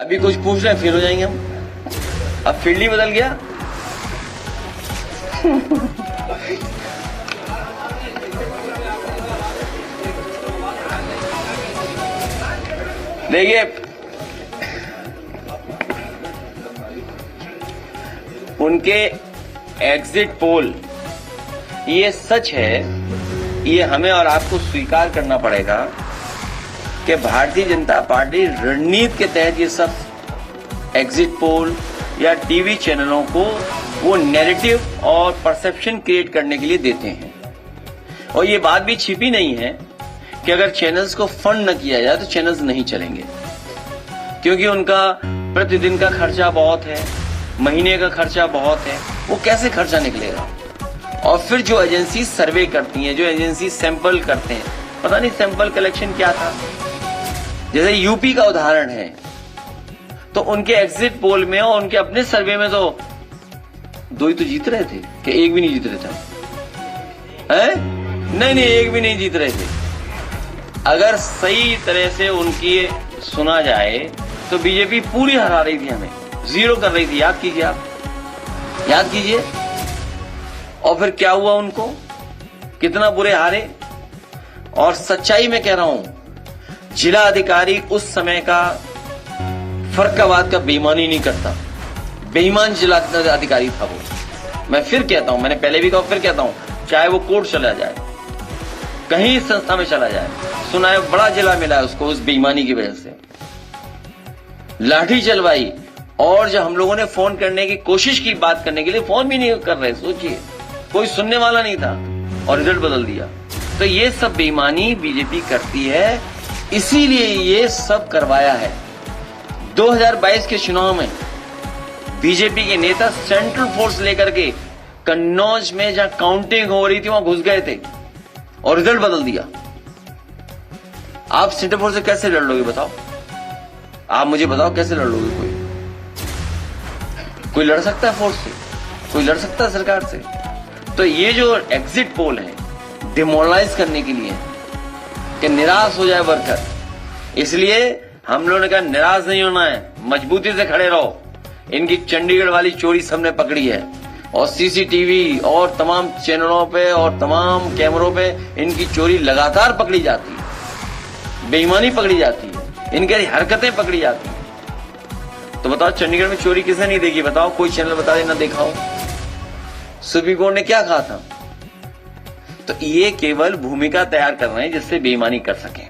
अभी कुछ पूछ रहे हैं फिर हो जाएंगे हम। अब फील्ड ही बदल गया। देखिए, उनके एग्जिट पोल, ये सच है, ये हमें और आपको स्वीकार करना पड़ेगा कि भारतीय जनता पार्टी रणनीति के तहत ये सब एग्जिट पोल या टीवी चैनलों को वो नैरेटिव और परसेप्शन क्रिएट करने के लिए देते हैं। और ये बात भी छिपी नहीं है कि अगर चैनल्स को फंड न किया जाए तो चैनल्स नहीं चलेंगे, क्योंकि उनका प्रतिदिन का खर्चा बहुत है, महीने का खर्चा बहुत है, वो कैसे खर्चा निकलेगा। और फिर जो एजेंसी सर्वे करती हैं, जो एजेंसी सैंपल करते हैं, पता नहीं सैंपल कलेक्शन क्या था। जैसे यूपी का उदाहरण है, तो उनके एग्जिट पोल में और उनके अपने सर्वे में तो 2 ही तो जीत रहे थे कि एक भी नहीं जीत रहे थे, हैं? नहीं, एक भी नहीं जीत रहे थे। अगर सही तरह से उनकी सुना जाए तो बीजेपी पूरी हरा रही थी, हमें जीरो कर रही थी। याद कीजिए, आप याद कीजिए। और फिर क्या हुआ, उनको कितना बुरे हारे। और सच्चाई में कह रहा हूं, जिला अधिकारी उस समय का फर्काबाद का बेईमानी नहीं करता, बेईमान जिला अधिकारी था वो। मैं फिर कहता हूं, मैंने पहले भी कहा, फिर कहता हूं, चाहे वो कोर्ट चला जाए, कहीं संस्था में चला जाए, सुना है बड़ा जिला मिला है उसको उस बेईमानी की वजह से, लाठी चलवाई। और जब हम लोगों ने फोन करने की कोशिश की, बात करने के लिए, फोन भी नहीं कर रहे, सोचिए, कोई सुनने वाला नहीं था, और रिजल्ट बदल दिया। तो ये सब बेईमानी बीजेपी करती है, इसीलिए ये सब करवाया है। 2022 के चुनाव में बीजेपी के नेता सेंट्रल फोर्स लेकर के कन्नौज में जहां काउंटिंग हो रही थी वहां घुस गए थे और रिजल्ट बदल दिया। आप सेंट्रल फोर्स से कैसे लड़ लोगे, बताओ? आप मुझे बताओ, कैसे लड़ लोगे? कोई लड़ सकता है फोर्स से? कोई लड़ सकता है सरकार से? तो ये जो एग्जिट पोल है, डिमोरलाइज करने के लिए, कि निराश हो जाए वर्कर। इसलिए हम लोगों ने कहा निराश नहीं होना है, मजबूती से खड़े रहो। इनकी चंडीगढ़ वाली चोरी सबने पकड़ी है, और सीसीटीवी और तमाम चैनलों पे और तमाम कैमरों पे इनकी चोरी लगातार पकड़ी जाती है, बेईमानी पकड़ी जाती है, इनकी हरकतें पकड़ी जाती हैं। तो बताओ, चंडीगढ़ में चोरी किसने नहीं देखी? बताओ, कोई चैनल बता देना देखा हो। सुप्रीम कोर्ट ने क्या कहा था? तो ये केवल भूमिका तैयार कर रहे हैं जिससे बेईमानी कर सकें।